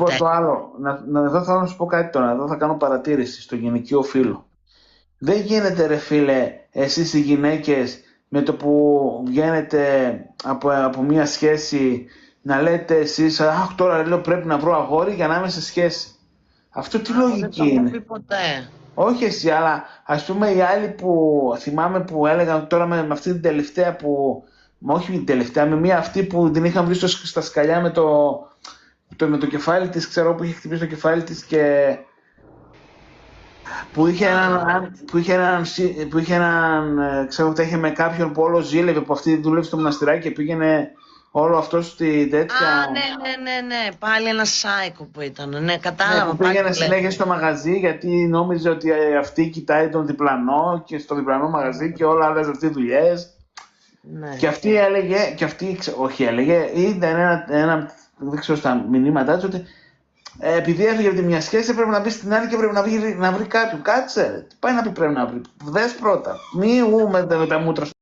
πω ποτέ. το άλλο. Εδώ θέλω να σου πω κάτι τώρα. Εδώ θα κάνω παρατήρηση στο γυναικείο φύλο. Δεν γίνεται ρε φίλε, εσείς οι γυναίκες με το που βγαίνετε από μια σχέση να λέτε εσείς αχ τώρα λέω πρέπει να βρω αγόρι για να είμαι σε σχέση. Αυτό τι Εγώ δεν το λογική έχω είναι? πει ποτέ. Όχι εσύ, αλλά ας πούμε οι άλλοι που θυμάμαι που έλεγαν τώρα με αυτή την τελευταία που, όχι την τελευταία, με μια αυτή που την είχαν βρει στα σκαλιά με το κεφάλι της, ξέρω που είχε χτυπήσει το κεφάλι της και που είχε έναν, ξέρω ότι είχε με κάποιον που όλο ζήλευε, που αυτή δούλευε στο μοναστηράκι και πήγαινε όλο αυτό στη τέτοια. Α, ναι. Πάλι ένα σάικο που ήταν. Ναι, Ναι, που κατάλαβα πάλι πήγαινε τι λες. συνέχεια στο μαγαζί γιατί νόμιζε ότι αυτή κοιτάει τον διπλανό και στο διπλανό μαγαζί και όλα άλλες αυτοί δουλειές. Και Ναι. αυτή έλεγε, όχι έλεγε, ήταν δεν ξέρω στα μηνύματά της ότι επειδή έφυγε από τη μια σχέση πρέπει να μπει στην άλλη και πρέπει να βρει κάποιον. Κάτσε, τι πάει να πει πρέπει να βρει. Δες πρώτα. Μη με τα μούτρα